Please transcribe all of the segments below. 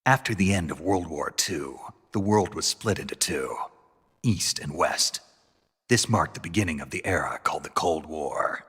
After the end of World War II, the world was split into two, East and West. This marked the beginning of the era called the Cold War.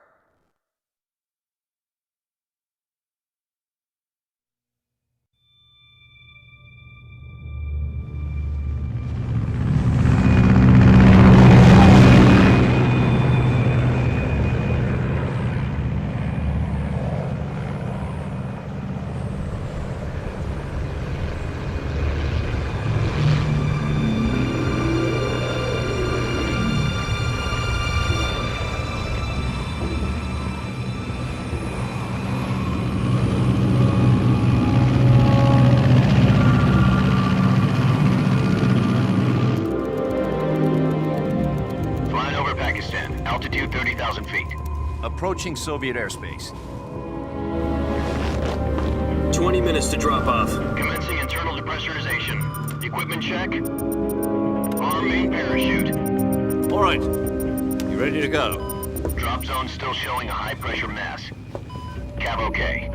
Altitude 30,000 feet. Approaching Soviet airspace. 20 minutes to drop off. Commencing internal depressurization. Equipment check. Arm main parachute. All right. You ready to go? Drop zone still showing a high pressure mass. Cav okay.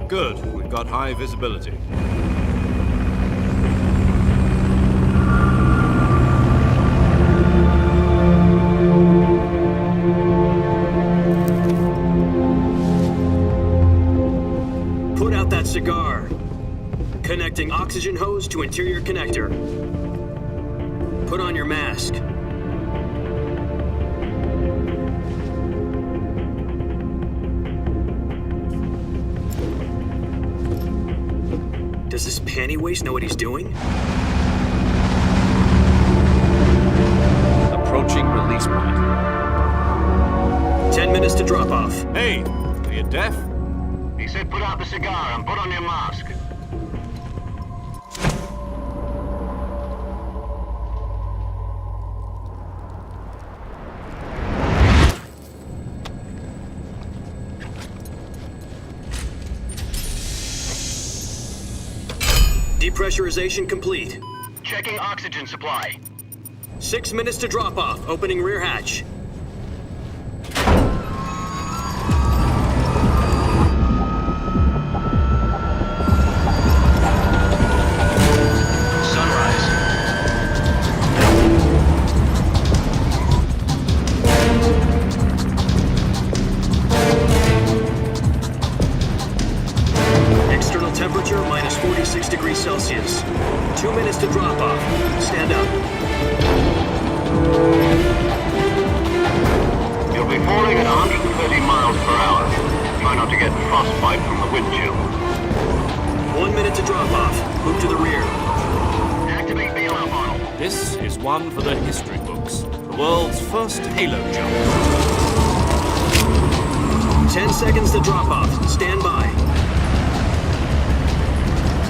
Good. We've got high visibility. Cigar. Connecting oxygen hose to interior connector. Put on your mask. Does this panty waste know what he's doing? Approaching release point. 10 minutes to drop off. Hey, are you deaf? He said put out the cigar and put on your mask. Depressurization complete. Checking oxygen supply. 6 minutes to drop off. Opening rear hatch. Temperature minus 46 degrees Celsius. 2 minutes to drop off. Stand up. You'll be falling at 130 miles per hour. Try not to get frostbite from the wind chill. 1 minute to drop off. Move to the rear. Activate bailout model. This is one for the history books. The world's first halo jump. 10 seconds to drop off. Stand by.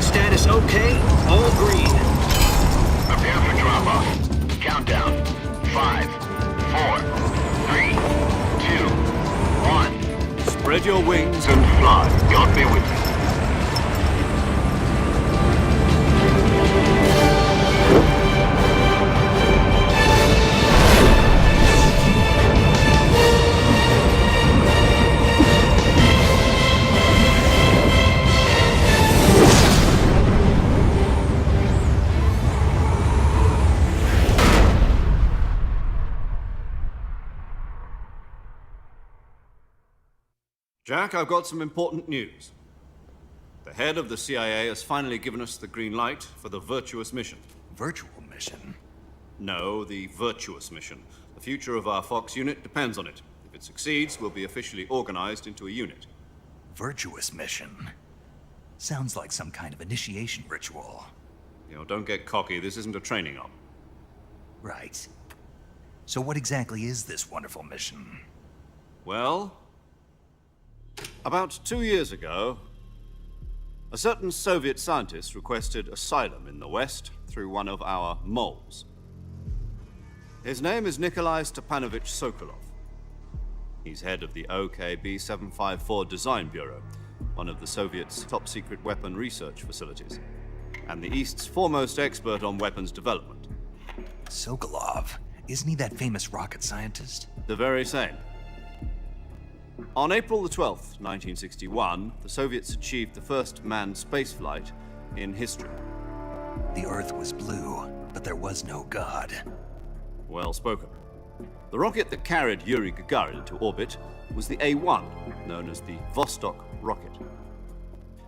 Status okay, all green. Prepare for drop-off. Countdown. 5, 4, 3, 2, 1. Spread your wings And fly. God be with you. Jack, I've got some important news. The head of the CIA has finally given us the green light for the Virtuous Mission. Virtual Mission? No, the Virtuous Mission. The future of our Fox unit depends on it. If it succeeds, we'll be officially organized into a unit. Virtuous Mission? Sounds like some kind of initiation ritual. You know, don't get cocky. This isn't a training op. Right. So what exactly is this wonderful mission? Well, about 2 years ago, a certain Soviet scientist requested asylum in the West through one of our moles. His name is Nikolai Stepanovich Sokolov. He's head of the OKB-754 Design Bureau, one of the Soviets' top-secret weapon research facilities, and the East's foremost expert on weapons development. Sokolov? Isn't he that famous rocket scientist? The very same. On April the 12th, 1961, the Soviets achieved the first manned spaceflight in history. The Earth was blue, but there was no God. Well spoken. The rocket that carried Yuri Gagarin into orbit was the A-1, known as the Vostok rocket.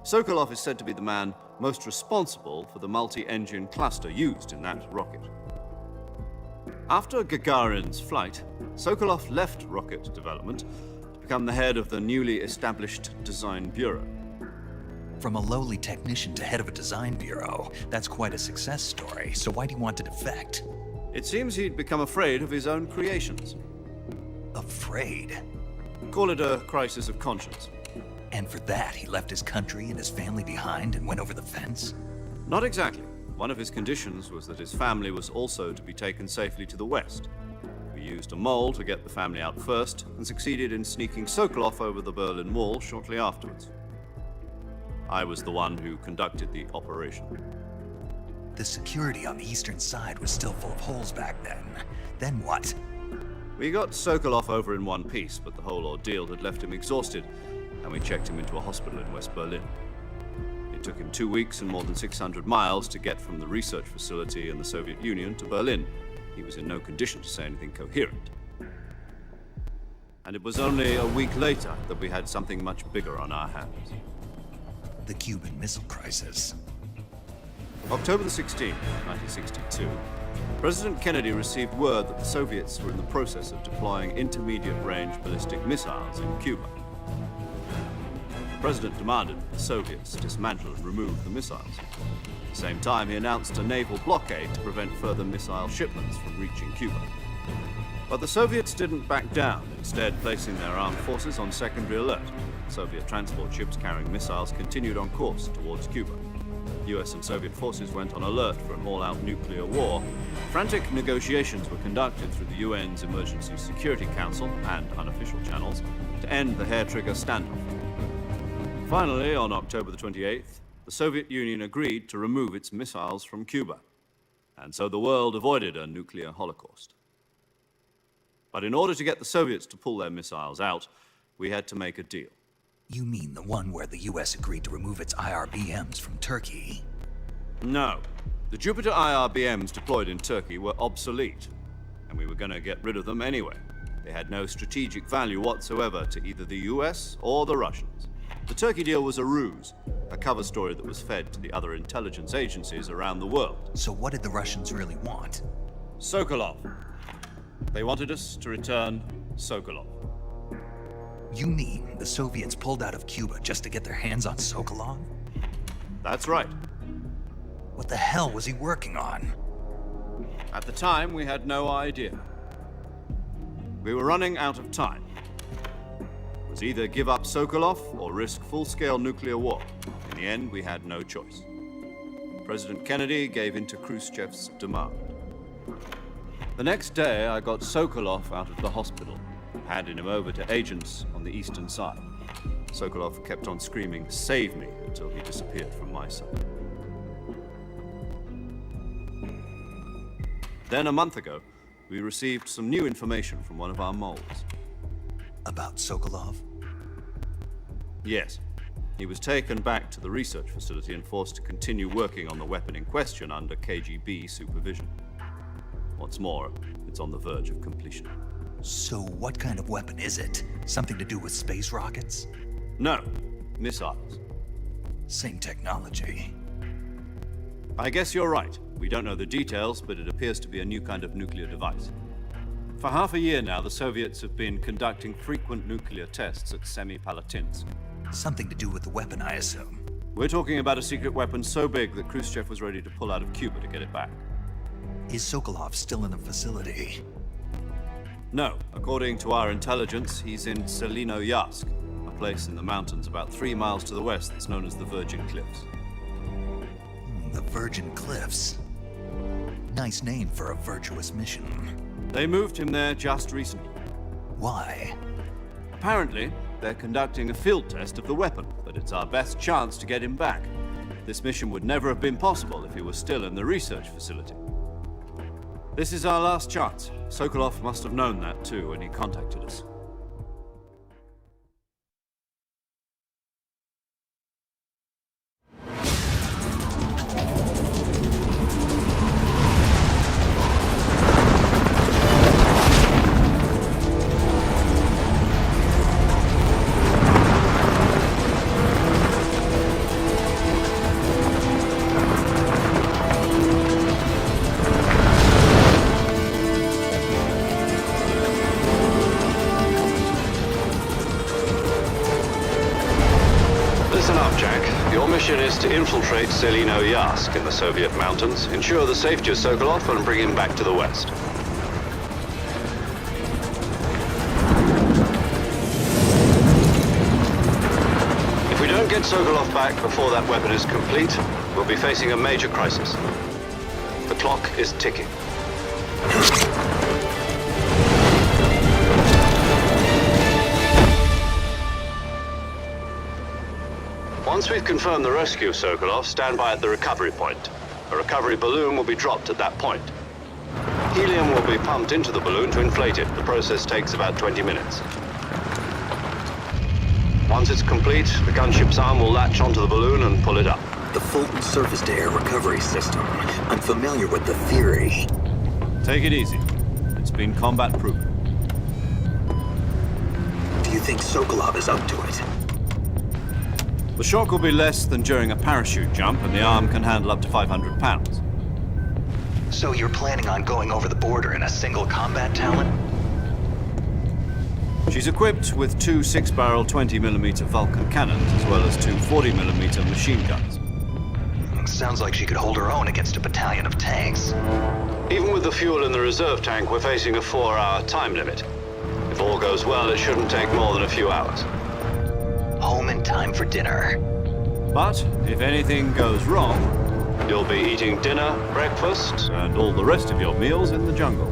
Sokolov is said to be the man most responsible for the multi-engine cluster used in that rocket. After Gagarin's flight, Sokolov left rocket development to become the head of the newly established Design Bureau. From a lowly technician to head of a design bureau, that's quite a success story, so why do you want to defect? It seems he'd become afraid of his own creations. Afraid? Call it a crisis of conscience. And for that, he left his country and his family behind and went over the fence? Not exactly. One of his conditions was that his family was also to be taken safely to the west. We used a mole to get the family out first and succeeded in sneaking Sokolov over the Berlin Wall shortly afterwards. I was the one who conducted the operation. The security on the eastern side was still full of holes back then. Then what? We got Sokolov over in one piece, but the whole ordeal had left him exhausted, and we checked him into a hospital in West Berlin. It took him 2 weeks and more than 600 miles to get from the research facility in the Soviet Union to Berlin. He was in no condition to say anything coherent. And it was only a week later that we had something much bigger on our hands. The Cuban Missile Crisis. October the 16th, 1962, President Kennedy received word that the Soviets were in the process of deploying intermediate-range ballistic missiles in Cuba. The President demanded that the Soviets dismantle and remove the missiles. At the same time, he announced a naval blockade to prevent further missile shipments from reaching Cuba. But the Soviets didn't back down, instead placing their armed forces on secondary alert. Soviet transport ships carrying missiles continued on course towards Cuba. US and Soviet forces went on alert for an all-out nuclear war. Frantic negotiations were conducted through the UN's Emergency Security Council and unofficial channels to end the hair-trigger standoff. Finally, on October the 28th, the Soviet Union agreed to remove its missiles from Cuba. And so the world avoided a nuclear holocaust. But in order to get the Soviets to pull their missiles out, we had to make a deal. You mean the one where the US agreed to remove its IRBMs from Turkey? No. The Jupiter IRBMs deployed in Turkey were obsolete, and we were going to get rid of them anyway. They had no strategic value whatsoever to either the US or the Russians. The Turkey deal was a ruse, a cover story that was fed to the other intelligence agencies around the world. So what did the Russians really want? Sokolov. They wanted us to return Sokolov. You mean the Soviets pulled out of Cuba just to get their hands on Sokolov? That's right. What the hell was he working on? At the time, we had no idea. We were running out of time. It was either give up Sokolov or risk full-scale nuclear war. In the end, we had no choice. President Kennedy gave in to Khrushchev's demand. The next day, I got Sokolov out of the hospital, handed him over to agents on the eastern side. Sokolov kept on screaming, "Save me," until he disappeared from my sight. Then a month ago, we received some new information from one of our moles. About Sokolov? Yes. He was taken back to the research facility and forced to continue working on the weapon in question under KGB supervision. What's more, it's on the verge of completion. So what kind of weapon is it? Something to do with space rockets? No, missiles. Same technology. I guess you're right. We don't know the details, but it appears to be a new kind of nuclear device. For half a year now, the Soviets have been conducting frequent nuclear tests at Semipalatinsk. Something to do with the weapon, I assume. We're talking about a secret weapon so big that Khrushchev was ready to pull out of Cuba to get it back. Is Sokolov still in the facility? No. According to our intelligence, he's in Selinoyarsk, a place in the mountains about 3 miles to the west that's known as the Virgin Cliffs. The Virgin Cliffs. Nice name for a virtuous mission. They moved him there just recently. Why? Apparently, they're conducting a field test of the weapon, but it's our best chance to get him back. This mission would never have been possible if he was still in the research facility. This is our last chance. Sokolov must have known that too when he contacted us. to infiltrate Selino Yask in the Soviet mountains, ensure the safety of Sokolov, and bring him back to the west. If we don't get Sokolov back before that weapon is complete, we'll be facing a major crisis. The clock is ticking. Once we've confirmed the rescue of Sokolov, stand by at the recovery point. A recovery balloon will be dropped at that point. Helium will be pumped into the balloon to inflate it. The process takes about 20 minutes. Once it's complete, the gunship's arm will latch onto the balloon and pull it up. The Fulton surface-to-air recovery system. I'm familiar with the theory. Take it easy. It's been combat-proven. Do you think Sokolov is up to it? The shock will be less than during a parachute jump, and the arm can handle up to 500 pounds. So you're planning on going over the border in a single combat Talon? She's equipped with two 6-barrel 20mm Vulcan cannons, as well as two 40mm machine guns. Sounds like she could hold her own against a battalion of tanks. Even with the fuel in the reserve tank, we're facing a 4-hour time limit. If all goes well, it shouldn't take more than a few hours. Home in time for dinner. But if anything goes wrong, you'll be eating dinner, breakfast, and all the rest of your meals in the jungle.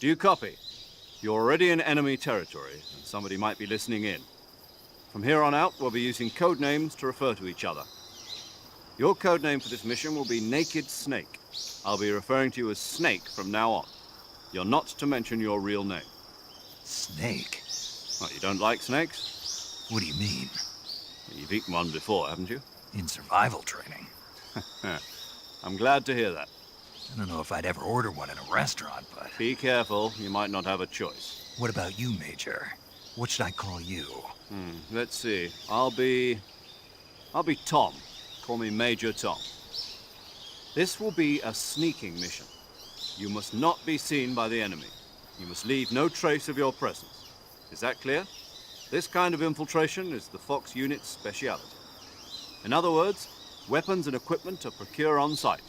Do you copy? You're already in enemy territory, and somebody might be listening in. From here on out, we'll be using code names to refer to each other. Your code name for this mission will be Naked Snake. I'll be referring to you as Snake from now on. You're not to mention your real name. Snake? Well, you don't like snakes? What do you mean? You've eaten one before, haven't you? In survival training. I'm glad to hear that. I don't know if I'd ever order one in a restaurant, but... Be careful, you might not have a choice. What about you, Major? What should I call you? Let's see. I'll be Tom. Call me Major Tom. This will be a sneaking mission. You must not be seen by the enemy. You must leave no trace of your presence. Is that clear? This kind of infiltration is the Fox unit's speciality. In other words, weapons and equipment are procured on site.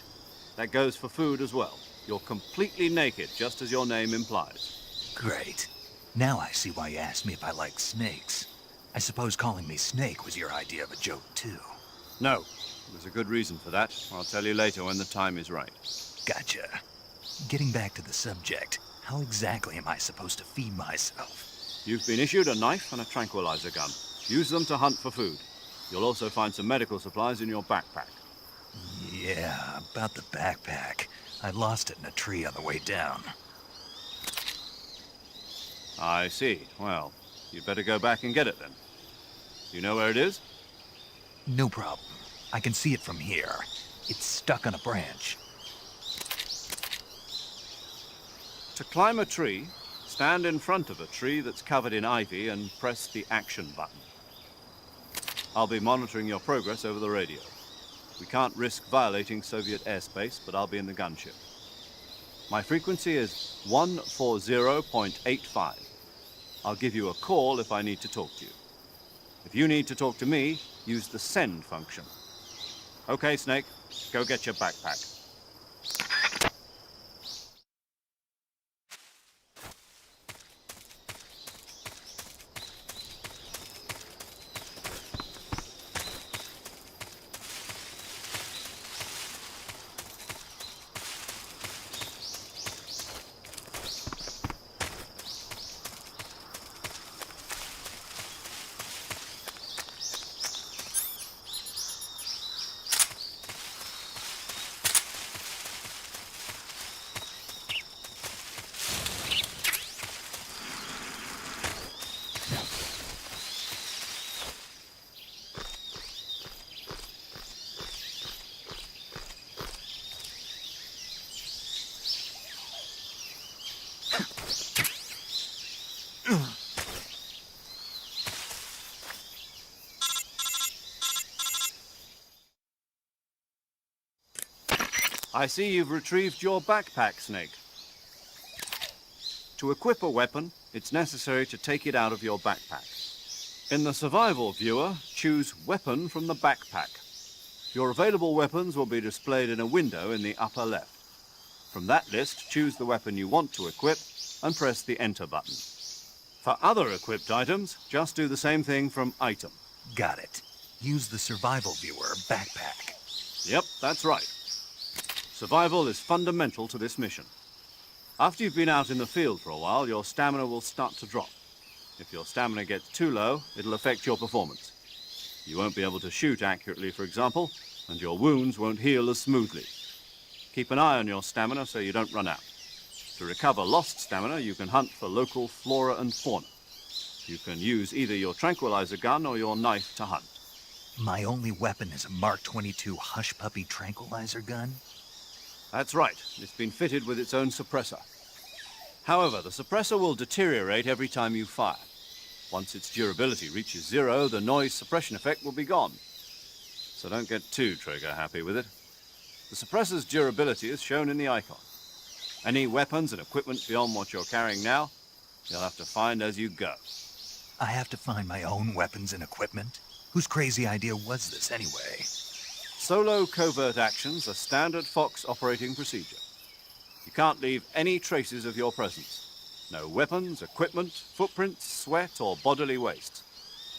That goes for food as well. You're completely naked, just as your name implies. Great. Now I see why you asked me if I like snakes. I suppose calling me Snake was your idea of a joke, too. No, there's a good reason for that. I'll tell you later when the time is right. Gotcha. Getting back to the subject, how exactly am I supposed to feed myself? You've been issued a knife and a tranquilizer gun. Use them to hunt for food. You'll also find some medical supplies in your backpack. Yeah, about the backpack. I lost it in a tree on the way down. I see. Well, you'd better go back and get it then. You know where it is? No problem. I can see it from here. It's stuck on a branch. To climb a tree, stand in front of a tree that's covered in ivy and press the action button. I'll be monitoring your progress over the radio. We can't risk violating Soviet airspace, but I'll be in the gunship. My frequency is 140.85. I'll give you a call if I need to talk to you. If you need to talk to me, use the send function. Okay, Snake, go get your backpack. I see you've retrieved your backpack, Snake. To equip a weapon, it's necessary to take it out of your backpack. In the survival viewer, choose Weapon from the backpack. Your available weapons will be displayed in a window in the upper left. From that list, choose the weapon you want to equip and press the Enter button. For other equipped items, just do the same thing from Item. Got it. Use the survival viewer backpack. Yep, that's right. Survival is fundamental to this mission. After you've been out in the field for a while, your stamina will start to drop. If your stamina gets too low, it'll affect your performance. You won't be able to shoot accurately, for example, and your wounds won't heal as smoothly. Keep an eye on your stamina so you don't run out. To recover lost stamina, you can hunt for local flora and fauna. You can use either your tranquilizer gun or your knife to hunt. My only weapon is a Mark 22 Hush Puppy tranquilizer gun? That's right. It's been fitted with its own suppressor. However, the suppressor will deteriorate every time you fire. Once its durability reaches 0, the noise suppression effect will be gone. So don't get too trigger-happy with it. The suppressor's durability is shown in the icon. Any weapons and equipment beyond what you're carrying now, you'll have to find as you go. I have to find my own weapons and equipment? Whose crazy idea was this anyway? Solo covert actions are standard Fox operating procedure. You can't leave any traces of your presence. No weapons, equipment, footprints, sweat, or bodily waste.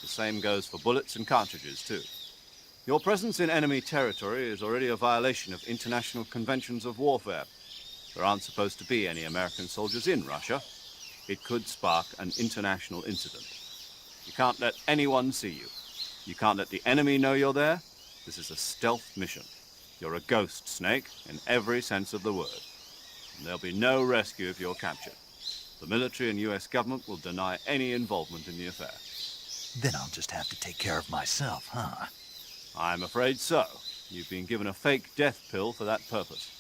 The same goes for bullets and cartridges, too. Your presence in enemy territory is already a violation of international conventions of warfare. There aren't supposed to be any American soldiers in Russia. It could spark an international incident. You can't let anyone see you. You can't let the enemy know you're there. This is a stealth mission. You're a ghost, Snake, in every sense of the word. And there'll be no rescue if you're captured. The military and US government will deny any involvement in the affair. Then I'll just have to take care of myself, huh? I'm afraid so. You've been given a fake death pill for that purpose.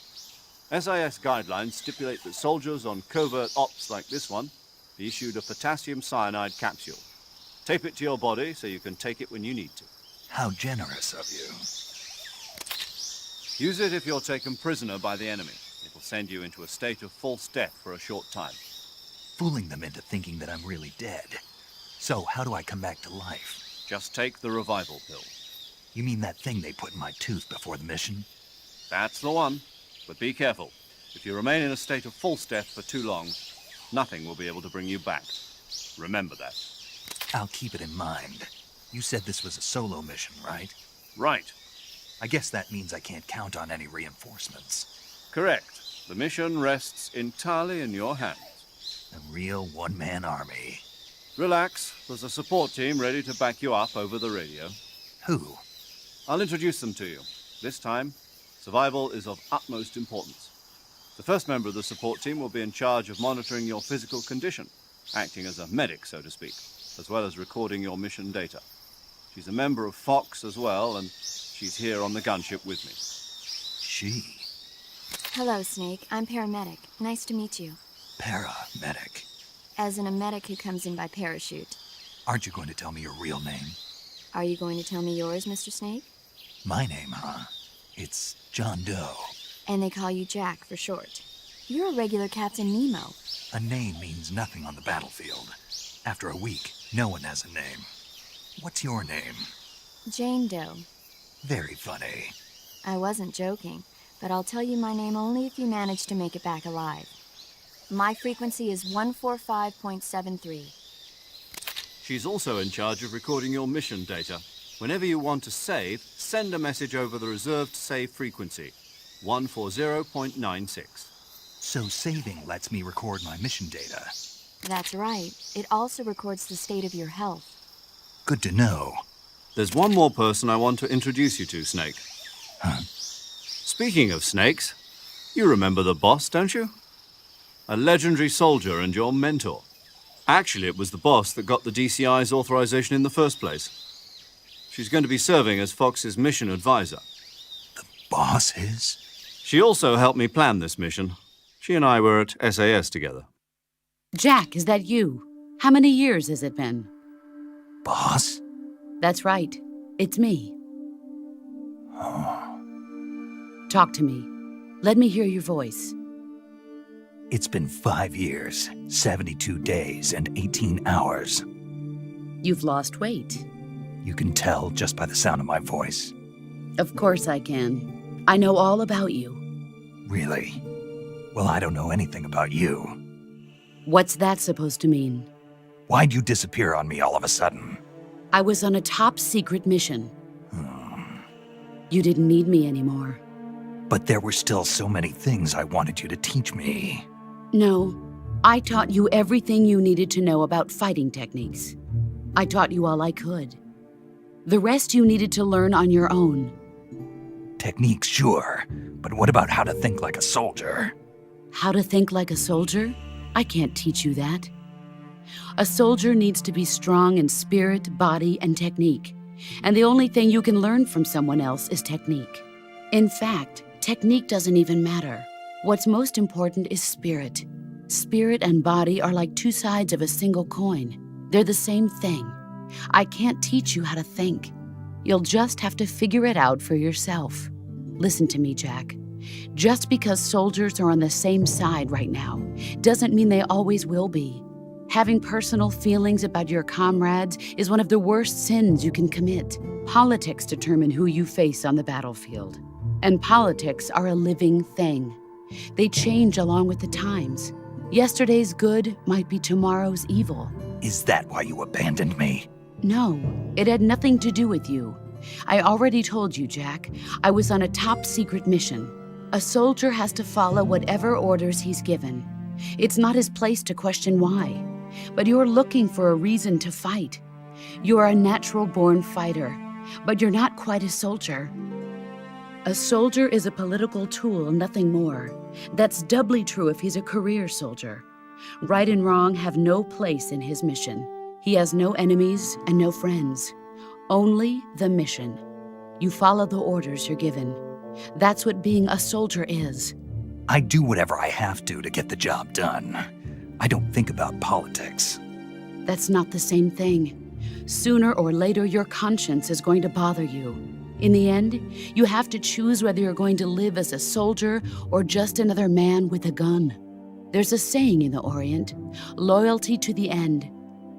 SIS guidelines stipulate that soldiers on covert ops like this one be issued a potassium cyanide capsule. Tape it to your body so you can take it when you need to. How generous of you. Use it if you're taken prisoner by the enemy. It'll send you into a state of false death for a short time. Fooling them into thinking that I'm really dead. So, how do I come back to life? Just take the revival pill. You mean that thing they put in my tooth before the mission? That's the one. But be careful. If you remain in a state of false death for too long, nothing will be able to bring you back. Remember that. I'll keep it in mind. You said this was a solo mission, right? Right. I guess that means I can't count on any reinforcements. Correct. The mission rests entirely in your hands. A real one-man army. Relax. There's a support team ready to back you up over the radio. Who? I'll introduce them to you. This time, survival is of utmost importance. The first member of the support team will be in charge of monitoring your physical condition, acting as a medic, so to speak, as well as recording your mission data. She's a member of Fox as well, and she's here on the gunship with me. She? Hello, Snake. I'm paramedic. Nice to meet you. Paramedic. As in a medic who comes in by parachute. Aren't you going to tell me your real name? Are you going to tell me yours, Mr. Snake? My name, huh? It's John Doe. And they call you Jack for short. You're a regular Captain Nemo. A name means nothing on the battlefield. After a week, no one has a name. What's your name? Jane Doe. Very funny. I wasn't joking, but I'll tell you my name only if you manage to make it back alive. My frequency is 145.73. She's also in charge of recording your mission data. Whenever you want to save, send a message over the reserved save frequency, 140.96. So saving lets me record my mission data. That's right. It also records the state of your health. Good to know. There's one more person I want to introduce you to, Snake. Huh? Speaking of snakes, you remember the boss, don't you? A legendary soldier and your mentor. Actually, it was the boss that got the DCI's authorization in the first place. She's going to be serving as Fox's mission advisor. The boss is? She also helped me plan this mission. She and I were at SAS together. Jack, is that you? How many years has it been? Boss? That's right. It's me. Talk to me. Let me hear your voice. It's been 5 years, 72 days, and 18 hours. You've lost weight. You can tell just by the sound of my voice. Of course I can. I know all about you. Really? Well, I don't know anything about you. What's that supposed to mean? Why'd you disappear on me all of a sudden? I was on a top-secret mission. You didn't need me anymore. But there were still so many things I wanted you to teach me. No, I taught you everything you needed to know about fighting techniques. I taught you all I could. The rest you needed to learn on your own. Techniques, sure. But what about how to think like a soldier? How to think like a soldier? I can't teach you that. A soldier needs to be strong in spirit, body, and technique. And the only thing you can learn from someone else is technique. In fact, technique doesn't even matter. What's most important is spirit. Spirit and body are like two sides of a single coin. They're the same thing. I can't teach you how to think. You'll just have to figure it out for yourself. Listen to me, Jack. Just because soldiers are on the same side right now doesn't mean they always will be. Having personal feelings about your comrades is one of the worst sins you can commit. Politics determine who you face on the battlefield. And politics are a living thing. They change along with the times. Yesterday's good might be tomorrow's evil. Is that why you abandoned me? No, it had nothing to do with you. I already told you, Jack. I was on a top-secret mission. A soldier has to follow whatever orders he's given. It's not his place to question why. But you're looking for a reason to fight. You are a natural-born fighter, but you're not quite a soldier. A soldier is a political tool, nothing more. That's doubly true if he's a career soldier. Right and wrong have no place in his mission. He has no enemies and no friends. Only the mission. You follow the orders you're given. That's what being a soldier is. I do whatever I have to get the job done. I don't think about politics. That's not the same thing. Sooner or later, your conscience is going to bother you. In the end, you have to choose whether you're going to live as a soldier or just another man with a gun. There's a saying in the Orient, loyalty to the end.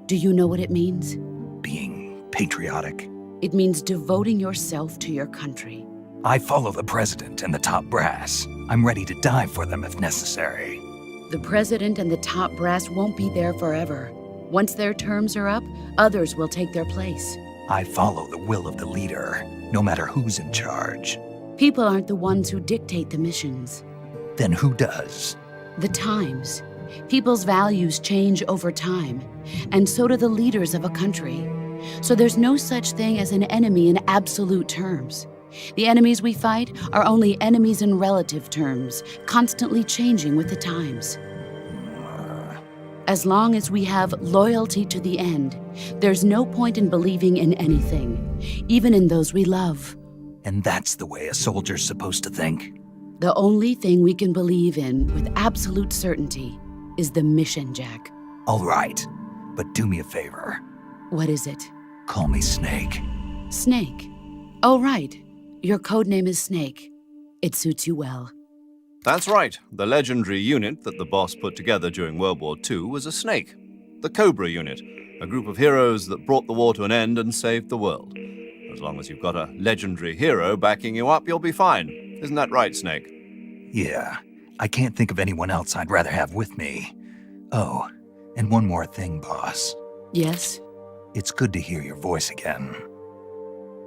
Do you know what it means? Being patriotic. It means devoting yourself to your country. I follow the president and the top brass. I'm ready to die for them if necessary. The president and the top brass won't be there forever. Once their terms are up, others will take their place. I follow the will of the leader, no matter who's in charge. People aren't the ones who dictate the missions. Then who does? The times. People's values change over time, and so do the leaders of a country. So there's no such thing as an enemy in absolute terms. The enemies we fight are only enemies in relative terms, constantly changing with the times. As long as we have loyalty to the end, there's no point in believing in anything, even in those we love. And that's the way a soldier's supposed to think? The only thing we can believe in with absolute certainty is the mission, Jack. All right, but do me a favor. What is it? Call me Snake. Snake. Oh, right. Your codename is Snake. It suits you well. That's right. The legendary unit that the boss put together during World War II was a snake. The Cobra unit, a group of heroes that brought the war to an end and saved the world. As long as you've got a legendary hero backing you up, you'll be fine. Isn't that right, Snake? Yeah, I can't think of anyone else I'd rather have with me. Oh, and one more thing, boss. Yes? It's good to hear your voice again.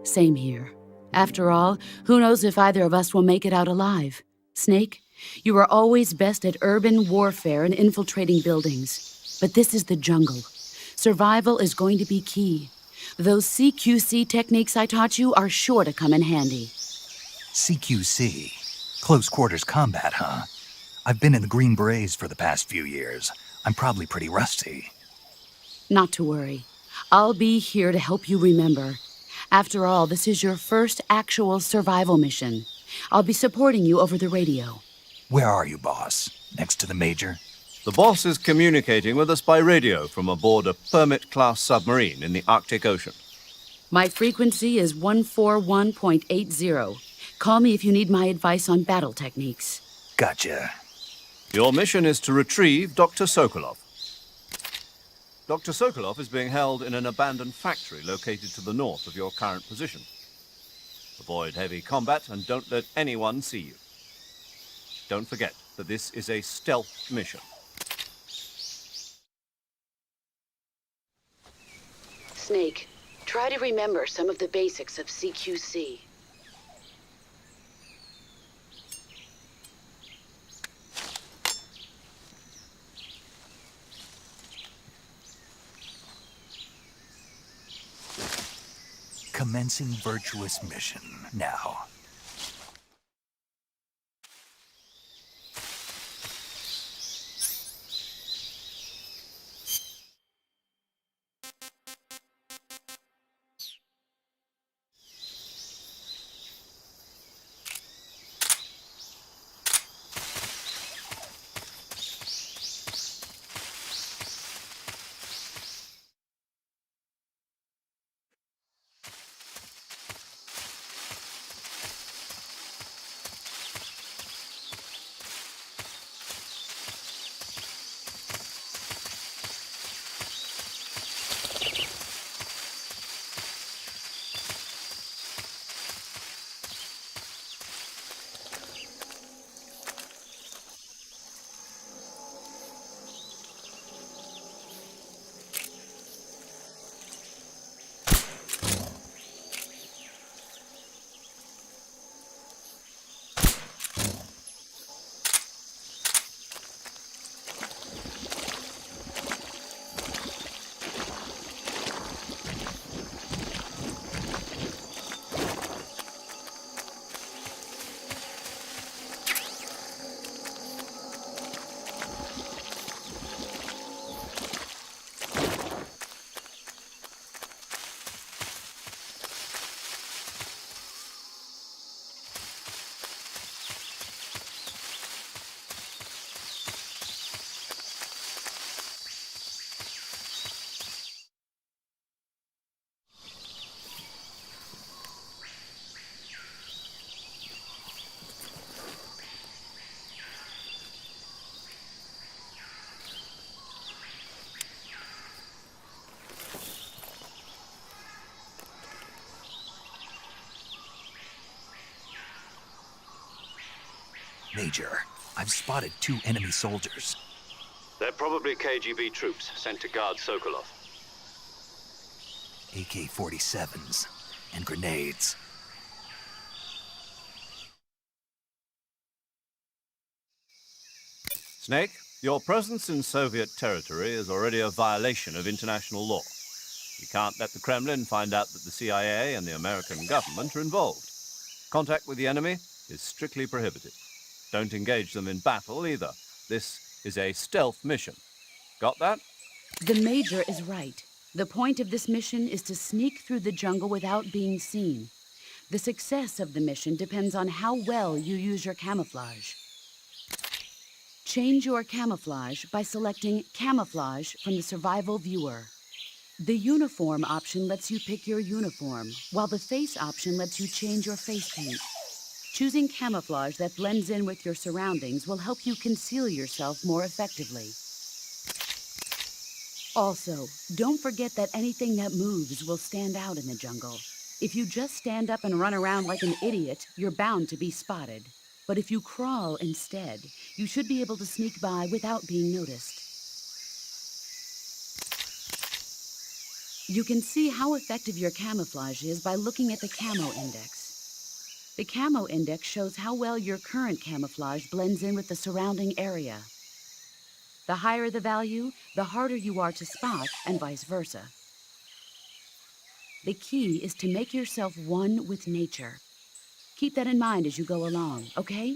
Same here. After all, who knows if either of us will make it out alive? Snake, you are always best at urban warfare and infiltrating buildings. But this is the jungle. Survival is going to be key. Those CQC techniques I taught you are sure to come in handy. CQC? Close quarters combat, huh? I've been in the Green Berets for the past few years. I'm probably pretty rusty. Not to worry. I'll be here to help you remember. After all, this is your first actual survival mission. I'll be supporting you over the radio. Where are you, boss? Next to the Major? The boss is communicating with us by radio from aboard a Permit-class submarine in the Arctic Ocean. My frequency is 141.80. Call me if you need my advice on battle techniques. Gotcha. Your mission is to retrieve Dr. Sokolov. Dr. Sokolov is being held in an abandoned factory located to the north of your current position. Avoid heavy combat and don't let anyone see you. Don't forget that this is a stealth mission. Snake, try to remember some of the basics of CQC. Commencing Virtuous Mission now. Major, I've spotted 2 enemy soldiers. They're probably KGB troops sent to guard Sokolov. AK-47s and grenades. Snake, your presence in Soviet territory is already a violation of international law. You can't let the Kremlin find out that the CIA and the American government are involved. Contact with the enemy is strictly prohibited. Don't engage them in battle either. This is a stealth mission. Got that? The Major is right. The point of this mission is to sneak through the jungle without being seen. The success of the mission depends on how well you use your camouflage. Change your camouflage by selecting Camouflage from the Survival Viewer. The Uniform option lets you pick your uniform, while the Face option lets you change your face paint. Choosing camouflage that blends in with your surroundings will help you conceal yourself more effectively. Also, don't forget that anything that moves will stand out in the jungle. If you just stand up and run around like an idiot, you're bound to be spotted. But if you crawl instead, you should be able to sneak by without being noticed. You can see how effective your camouflage is by looking at the Camo Index. The Camo Index shows how well your current camouflage blends in with the surrounding area. The higher the value, the harder you are to spot, and vice versa. The key is to make yourself one with nature. Keep that in mind as you go along, okay?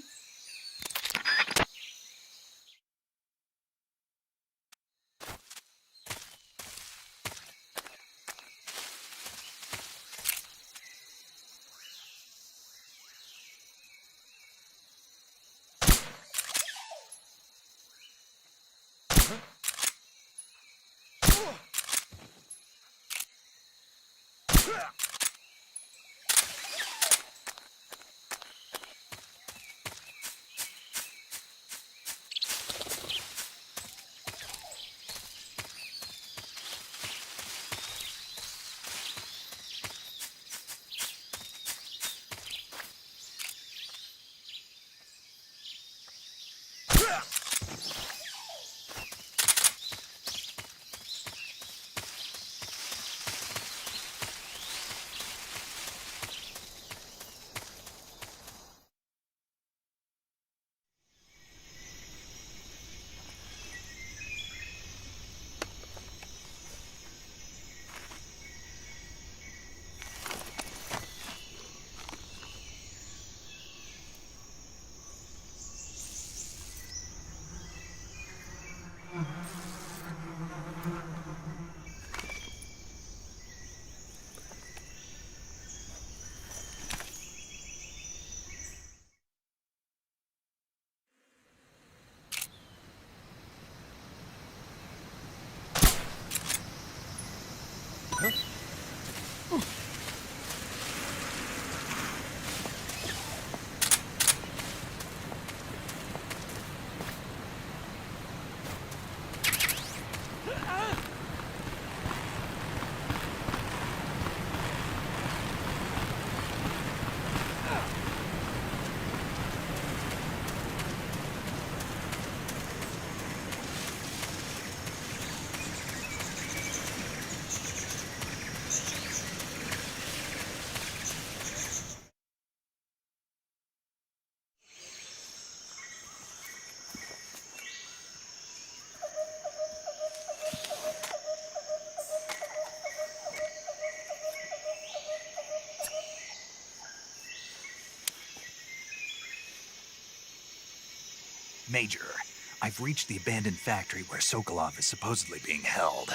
Major, I've reached the abandoned factory where Sokolov is supposedly being held.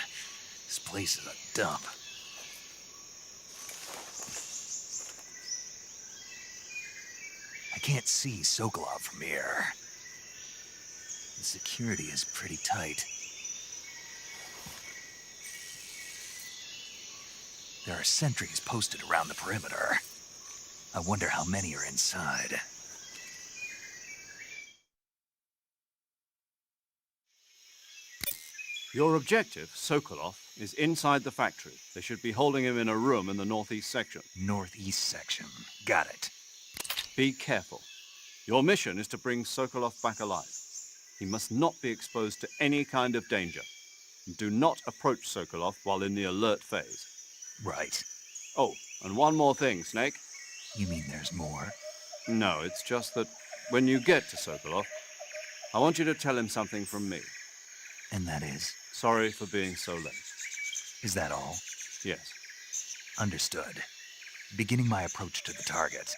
This place is a dump. I can't see Sokolov from here. The security is pretty tight. There are sentries posted around the perimeter. I wonder how many are inside. Your objective, Sokolov, is inside the factory. They should be holding him in a room in the northeast section. Northeast section. Got it. Be careful. Your mission is to bring Sokolov back alive. He must not be exposed to any kind of danger. Do not approach Sokolov while in the alert phase. Right. Oh, and one more thing, Snake. You mean there's more? No, it's just that when you get to Sokolov, I want you to tell him something from me. And that is? Sorry for being so late. Is that all? Yes. Understood. Beginning my approach to the target.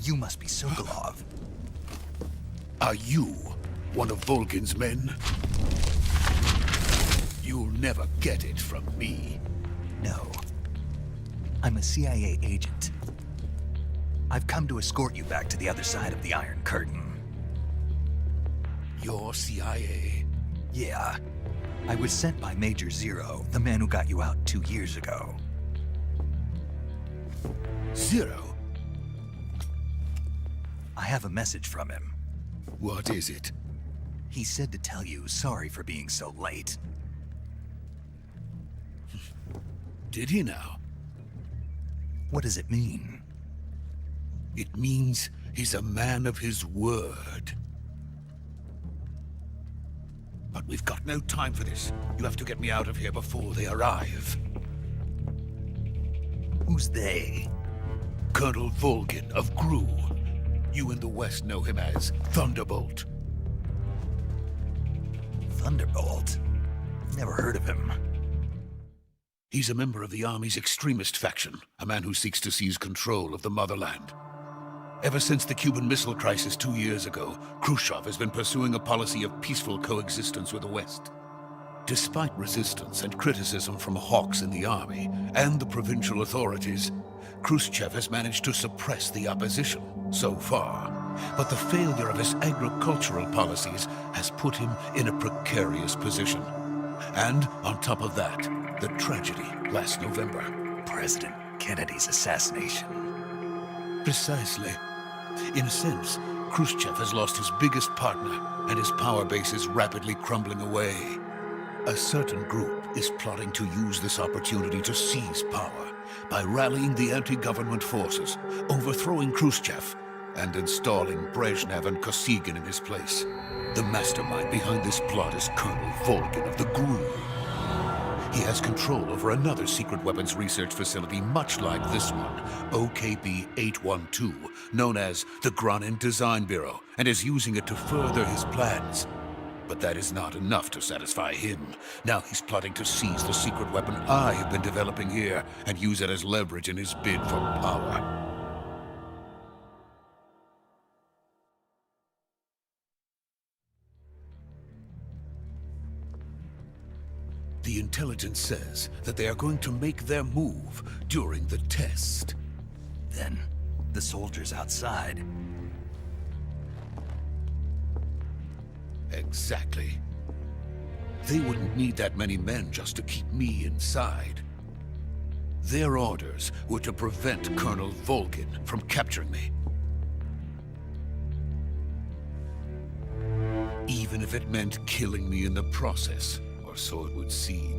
You must be Sokolov. Are you one of Volgin's men? You'll never get it from me. No. I'm a CIA agent. I've come to escort you back to the other side of the Iron Curtain. You're CIA? Yeah. I was sent by Major Zero, the man who got you out 2 years ago. Zero? I have a message from him. What is it? He said to tell you sorry for being so late. Did he now? What does it mean? It means he's a man of his word. But we've got no time for this. You have to get me out of here before they arrive. Who's they? Colonel Volgin of GRU. You in the West know him as Thunderbolt. Thunderbolt? Never heard of him. He's a member of the Army's extremist faction, a man who seeks to seize control of the motherland. Ever since the Cuban Missile Crisis 2 years ago, Khrushchev has been pursuing a policy of peaceful coexistence with the West. Despite resistance and criticism from hawks in the army and the provincial authorities, Khrushchev has managed to suppress the opposition so far. But the failure of his agricultural policies has put him in a precarious position. And on top of that, the tragedy last November. President Kennedy's assassination. Precisely. In a sense, Khrushchev has lost his biggest partner, and his power base is rapidly crumbling away. A certain group is plotting to use this opportunity to seize power by rallying the anti-government forces, overthrowing Khrushchev, and installing Brezhnev and Kosygin in his place. The mastermind behind this plot is Colonel Volgin of the GRU. He has control over another secret weapons research facility much like this one, OKB-812, known as the Granin Design Bureau, and is using it to further his plans. But that is not enough to satisfy him. Now he's plotting to seize the secret weapon I have been developing here and use it as leverage in his bid for power. The intelligence says that they are going to make their move during the test. Then, the soldiers outside. Exactly. They wouldn't need that many men just to keep me inside. Their orders were to prevent Colonel Volgin from capturing me. Even if it meant killing me in the process. Or so it would seem.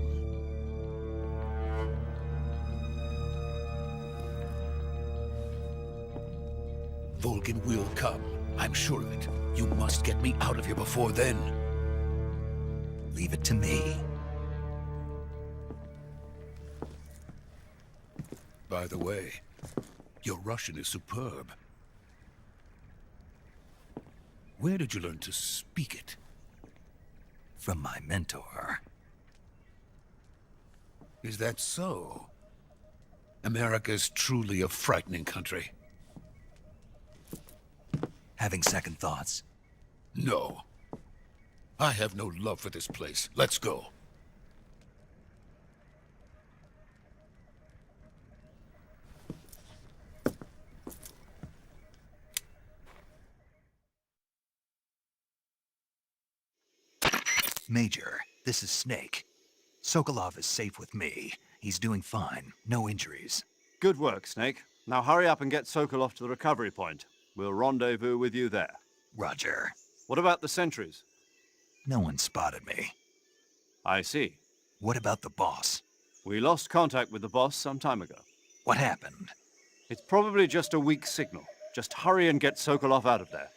Volgin will come. I'm sure of it. You must get me out of here before then. Leave it to me. By the way, your Russian is superb. Where did you learn to speak it? From my mentor. Is that so? America is truly a frightening country. Having second thoughts? No. I have no love for this place. Let's go. Major, this is Snake. Sokolov is safe with me. He's doing fine. No injuries. Good work, Snake. Now hurry up and get Sokolov to the recovery point. We'll rendezvous with you there. Roger. What about the sentries? No one spotted me. I see. What about the boss? We lost contact with the boss some time ago. What happened? It's probably just a weak signal. Just hurry and get Sokolov out of there.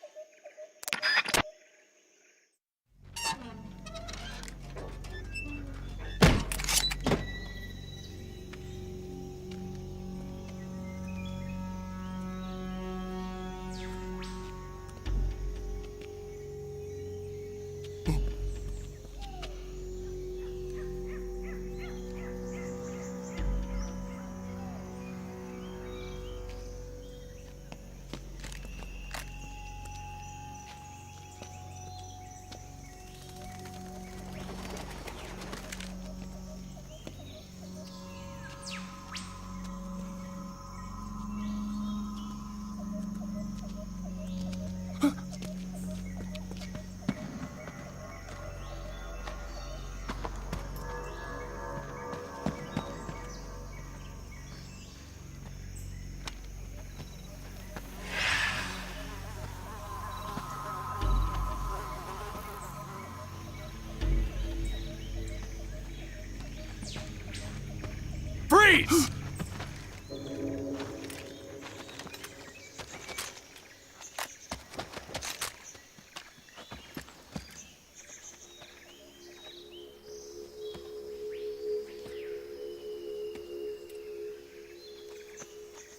Freeze!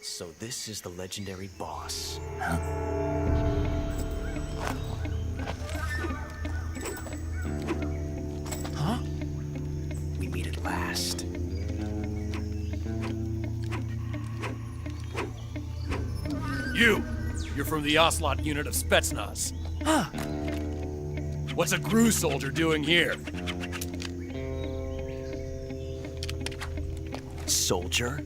So this is the legendary boss. Huh? We meet at last. You're from the Ocelot unit of Spetsnaz. Huh. What's a GRU soldier doing here? Soldier?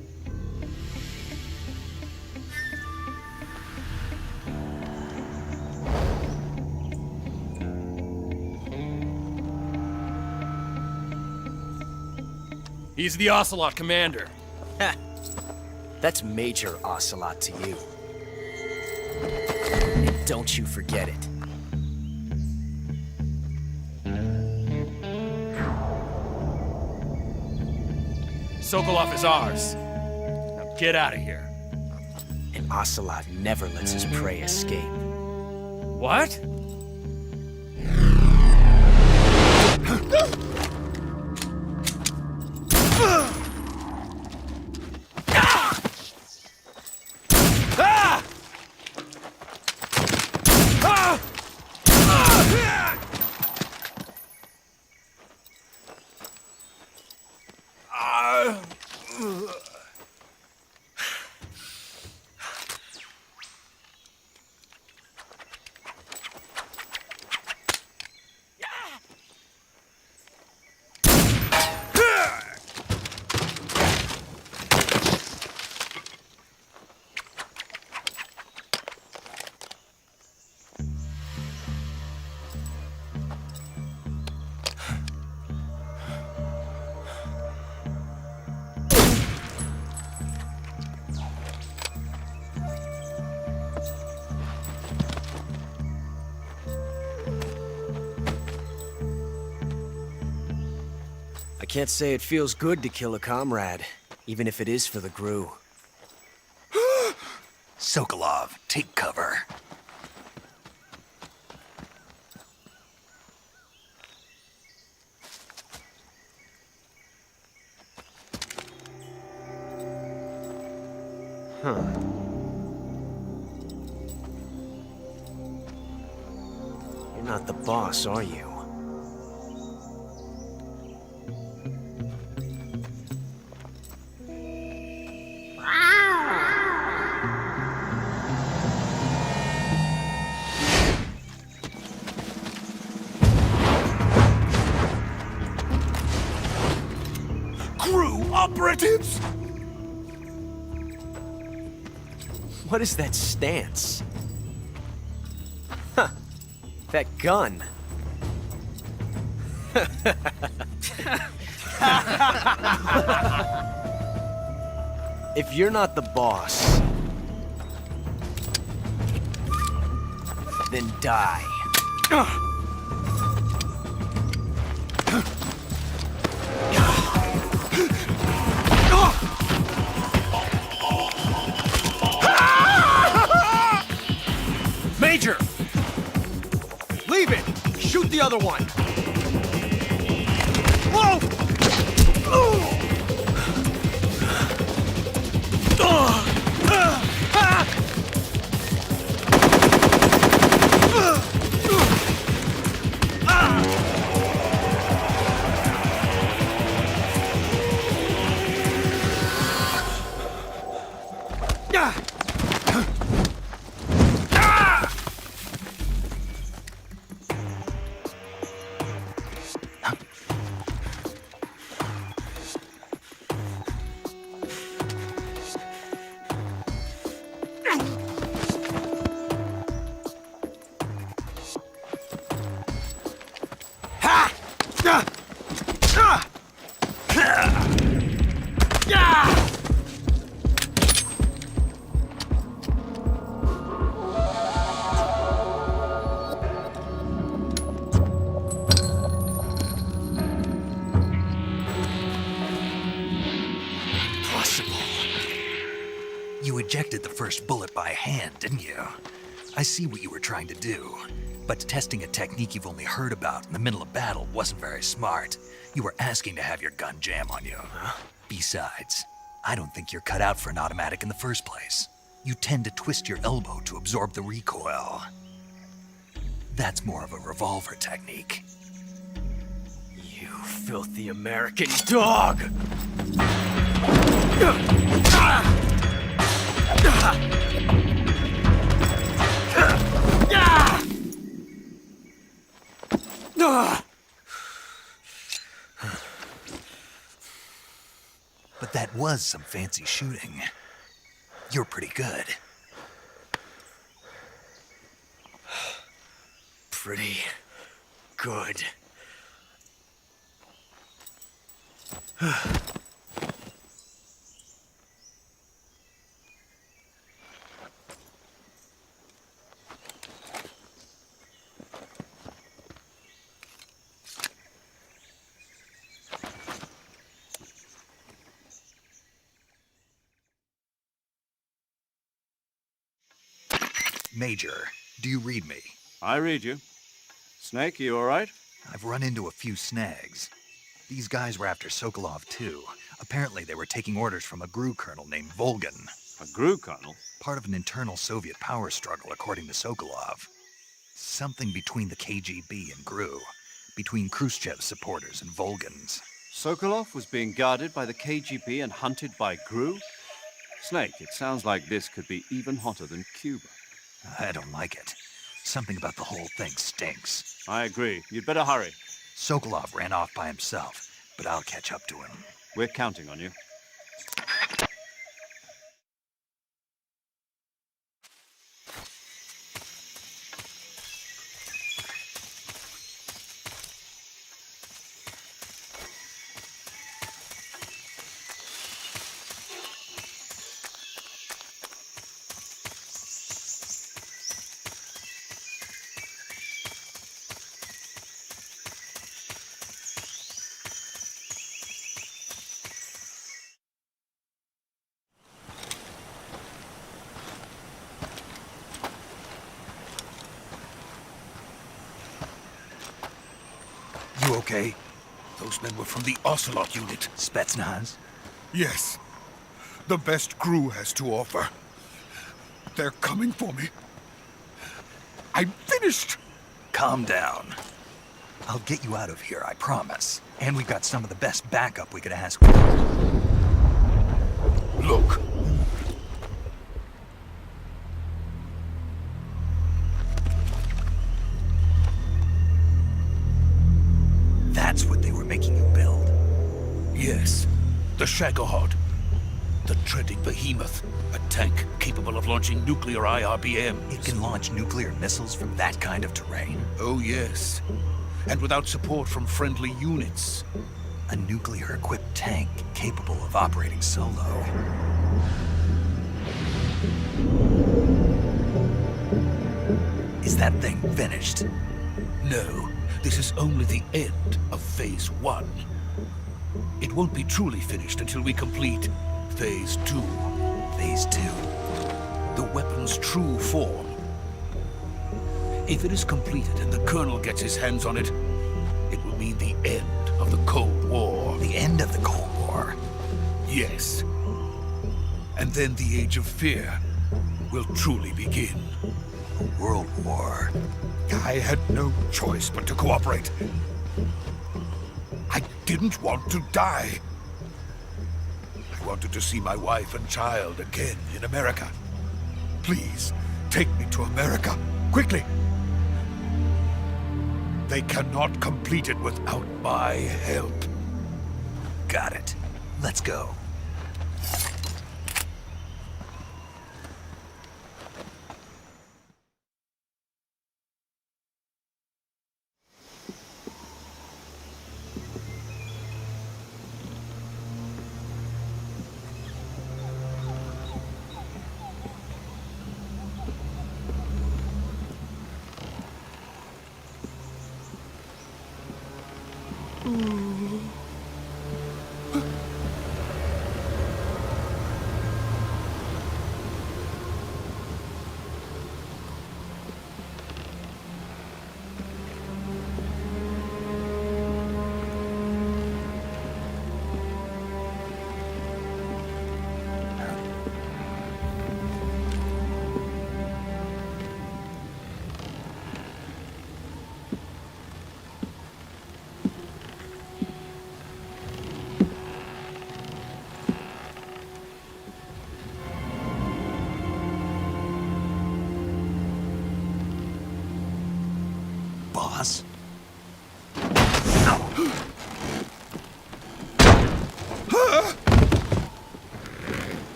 He's the Ocelot commander. Ha! That's Major Ocelot to you. And don't you forget it. Sokolov is ours. Now get out of here. And Ocelot never lets his prey escape. What? I can't say it feels good to kill a comrade, even if it is for the GRU. Sokolov, take cover. Huh. You're not the boss, are you? Operatives? What is that stance? Huh. That gun. If you're not the boss, then die. Major! Leave it! Shoot the other one! Whoa! You ejected the first bullet by hand, didn't you? I see what you were trying to do, but testing a technique you've only heard about in the middle of battle wasn't very smart. You were asking to have your gun jam on you. Besides, I don't think you're cut out for an automatic in the first place. You tend to twist your elbow to absorb the recoil. That's more of a revolver technique. You filthy American dog! But that was some fancy shooting. You're pretty good. Pretty good. Major, do you read me? I read you. Snake, you all right? I've run into a few snags. These guys were after Sokolov too. Apparently they were taking orders from a GRU colonel named Volgan. A GRU colonel? Part of an internal Soviet power struggle, according to Sokolov. Something between the KGB and GRU. Between Khrushchev's supporters and Volgan's. Sokolov was being guarded by the KGB and hunted by GRU? Snake, it sounds like this could be even hotter than Cuba. I don't like it. Something about the whole thing stinks. I agree. You'd better hurry. Sokolov ran off by himself, but I'll catch up to him. We're counting on you. You okay? Those men were from the Ocelot unit. Spetsnaz? Yes. The best GRU has to offer. They're coming for me. I'm finished! Calm down. I'll get you out of here, I promise. And we've got some of the best backup we could ask for. Look. That's what they were making you build? Yes. The Shagohod. The treading behemoth. A tank capable of launching nuclear IRBMs. It can launch nuclear missiles from that kind of terrain? Oh, yes. And without support from friendly units. A nuclear-equipped tank capable of operating solo. Is that thing finished? No. This is only the end of Phase 1. It won't be truly finished until we complete Phase 2. Phase 2? The weapon's true form. If it is completed and the Colonel gets his hands on it, it will mean the end of the Cold War. The end of the Cold War? Yes. And then the Age of Fear will truly begin. A world war? I had no choice but to cooperate. I didn't want to die. I wanted to see my wife and child again in America. Please, take me to America, quickly. They cannot complete it without my help. Got it. Let's go.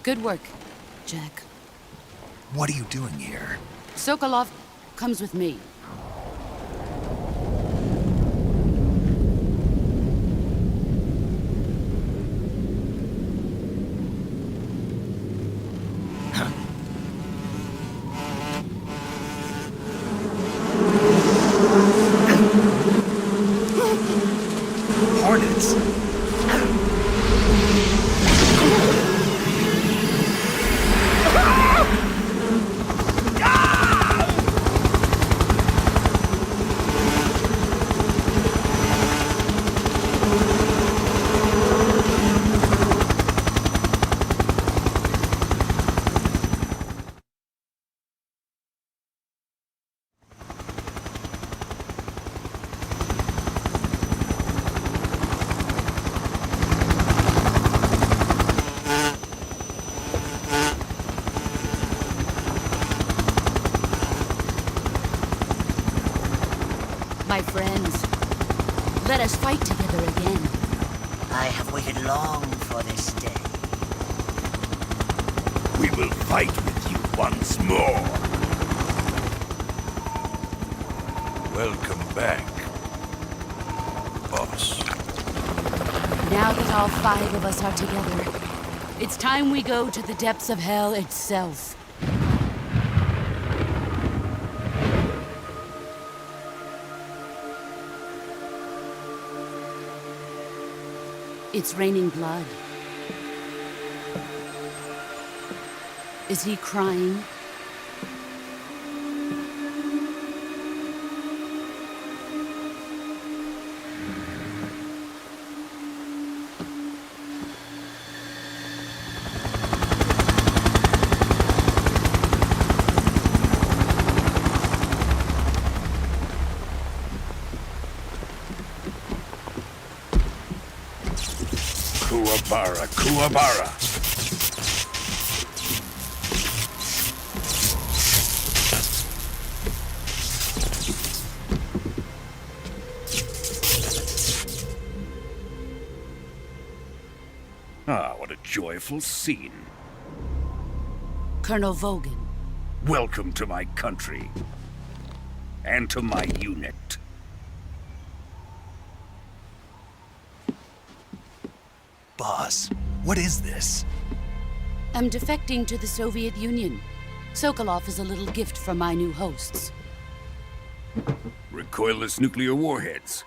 Good work, Jack. What are you doing here? Sokolov comes with me. Hornets! My friends, let us fight together again. I have waited long for this day. We will fight with you once more. Welcome back, boss. Now that all 5 of us are together, it's time we go to the depths of hell itself. It's raining blood. Is he crying? Kuwabara, Kuwabara. Ah, what a joyful scene. Colonel Vogan. Welcome to my country. And to my unit. Boss, what is this? I'm defecting to the Soviet Union. Sokolov is a little gift from my new hosts. Recoilless nuclear warheads.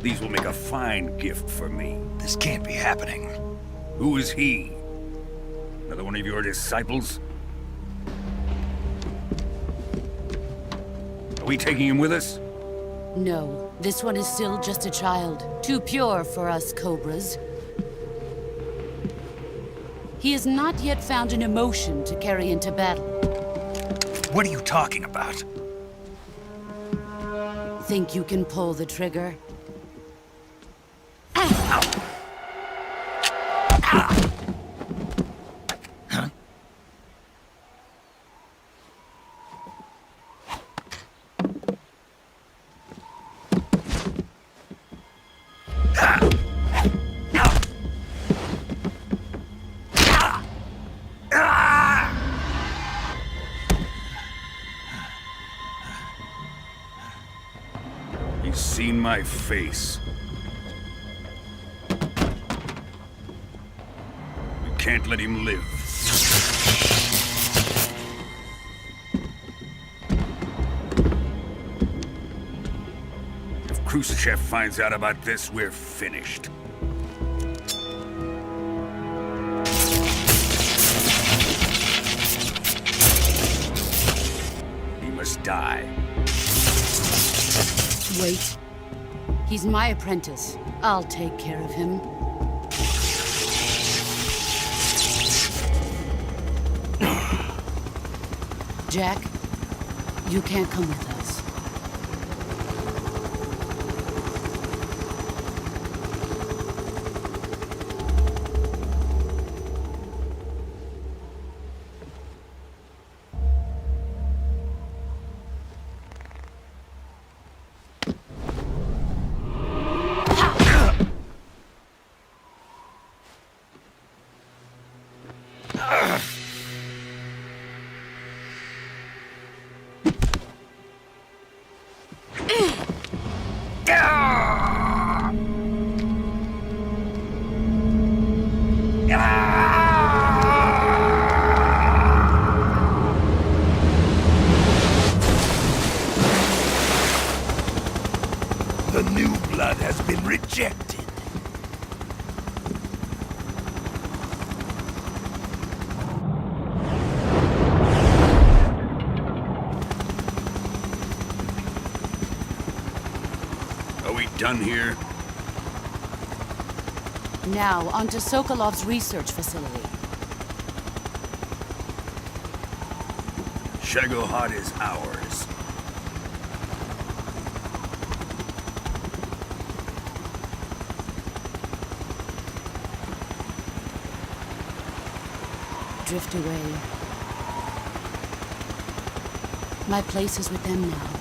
These will make a fine gift for me. This can't be happening. Who is he? Another one of your disciples? Are we taking him with us? No, this one is still just a child. Too pure for us Cobras. He has not yet found an emotion to carry into battle. What are you talking about? Think you can pull the trigger? He's seen my face. We can't let him live. If Khrushchev finds out about this, we're finished. He must die. Wait. He's my apprentice. I'll take care of him. Jack, you can't come with us. new blood has been rejected. Are we done here? Now, onto Sokolov's research facility. Shagohod is ours. Drift away. My place is with them now.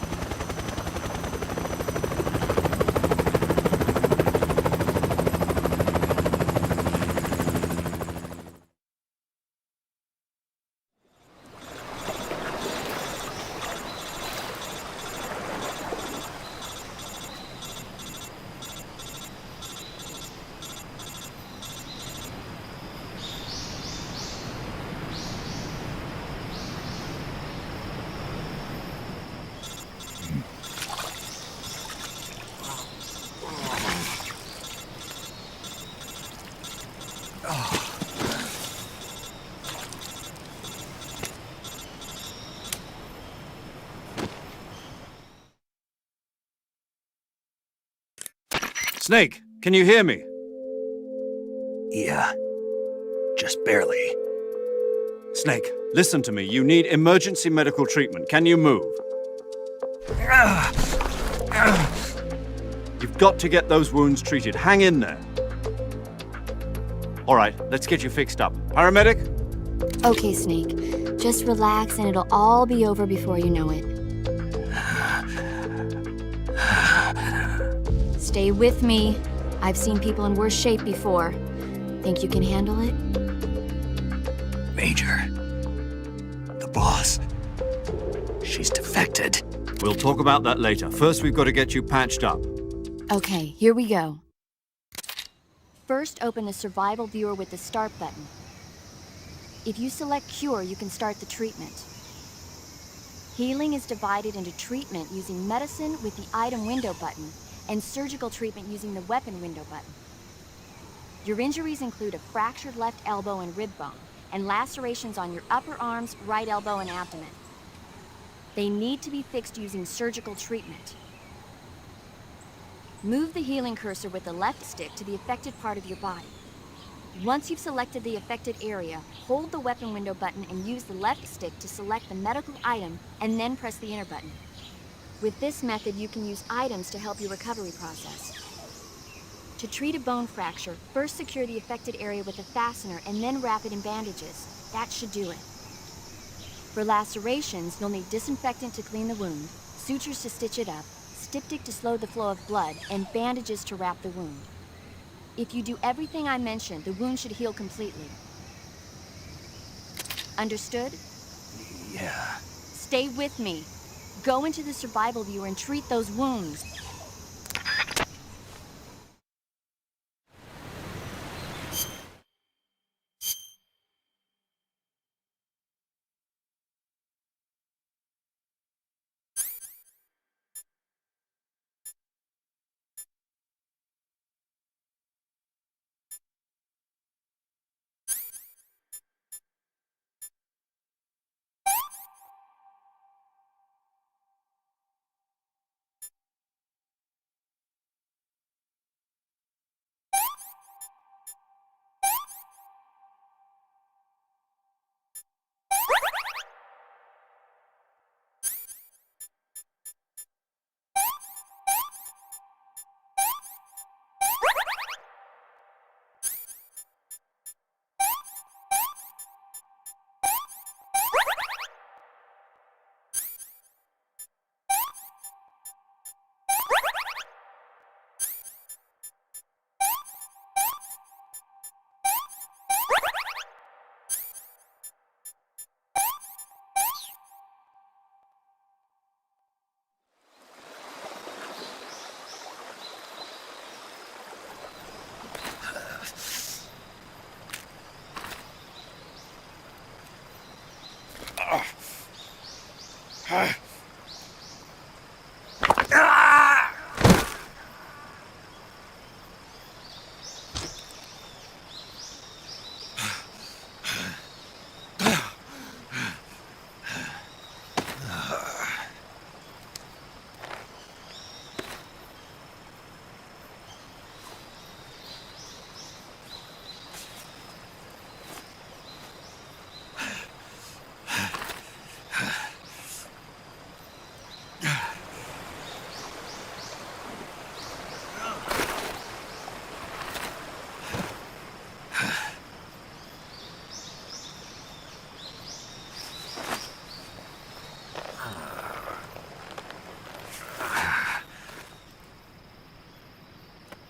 Snake, can you hear me? Yeah. Just barely. Snake, listen to me. You need emergency medical treatment. Can you move? You've got to get those wounds treated. Hang in there. All right, let's get you fixed up. Paramedic? Okay, Snake. Just relax and it'll all be over before you know it. Stay with me. I've seen people in worse shape before. Think you can handle it? Major. The boss. She's defected. We'll talk about that later. First, we've got to get you patched up. Okay, here we go. First, open the survival viewer with the start button. If you select cure, you can start the treatment. Healing is divided into treatment using medicine with the item window button and surgical treatment using the weapon window button. Your injuries include a fractured left elbow and rib bone, and lacerations on your upper arms, right elbow, and abdomen. They need to be fixed using surgical treatment. Move the healing cursor with the left stick to the affected part of your body. Once you've selected the affected area, hold the weapon window button and use the left stick to select the medical item, and then press the enter button. With this method, you can use items to help your recovery process. To treat a bone fracture, first secure the affected area with a fastener and then wrap it in bandages. That should do it. For lacerations, you'll need disinfectant to clean the wound, sutures to stitch it up, styptic to slow the flow of blood, and bandages to wrap the wound. If you do everything I mentioned, the wound should heal completely. Understood? Yeah. Stay with me. Go into the survival viewer and treat those wounds.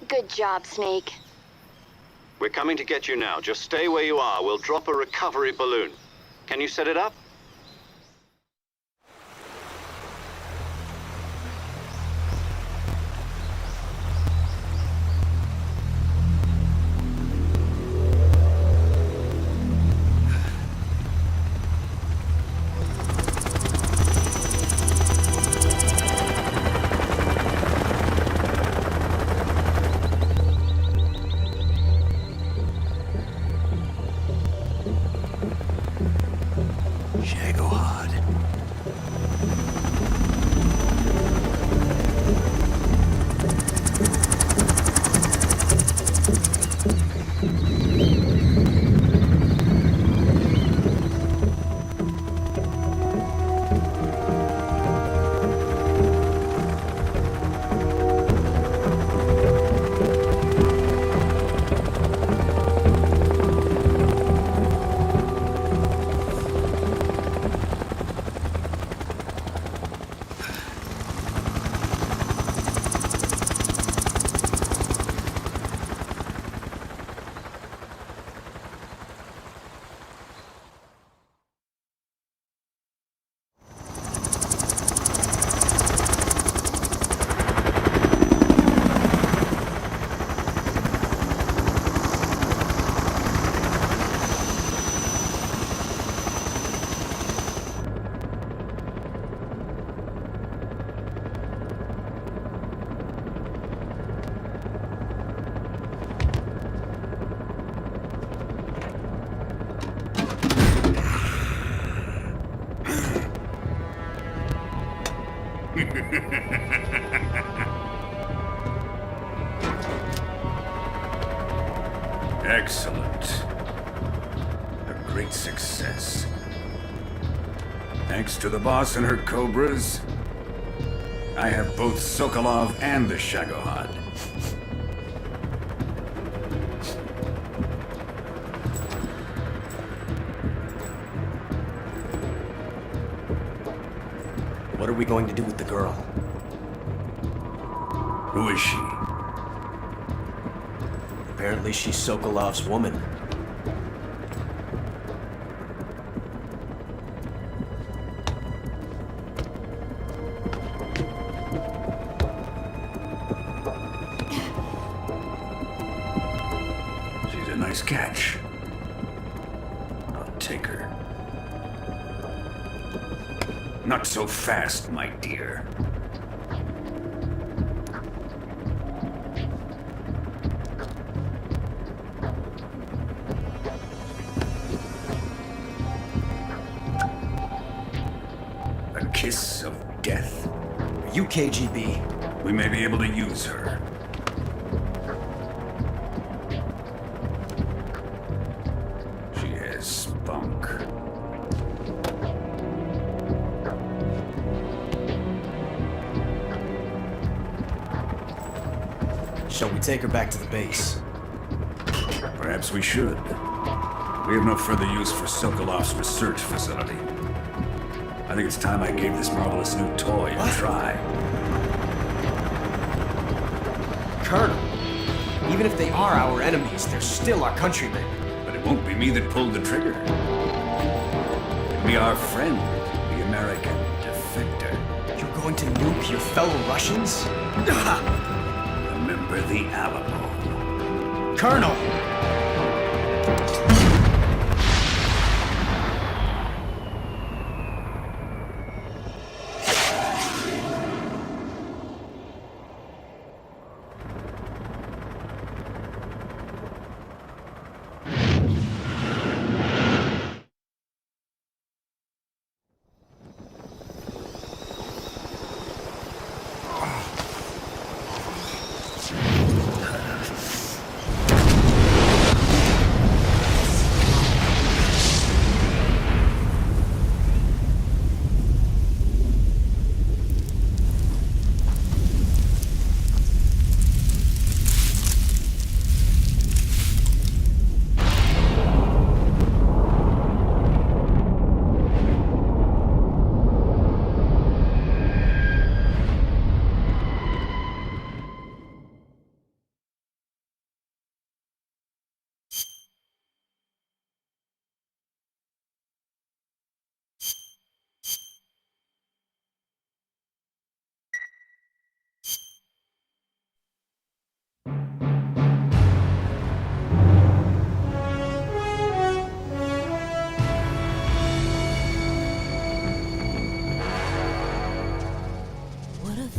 Good job, Snake. We're coming to get you now. Just stay where you are. We'll drop a recovery balloon. Can you set it up? Excellent. A great success. Thanks to the boss and her cobras, I have both Sokolov and the Shagohod. What are we going to do with the girl? Who is she? Apparently she's Sokolov's woman. She's a nice catch. I'll take her. Not so fast, my dear. A kiss of death. Are you KGB? We may be able to use her. She has spunk. Shall we take her back to the base? Perhaps we should. We have no further use for Sokolov's research facility. I think it's time I gave this marvelous new toy a try. Colonel, even if they are our enemies, they're still our countrymen. But it won't be me that pulled the trigger. It'll be our friend, the American defector. You're going to nuke your fellow Russians? Remember the Alamo. Colonel!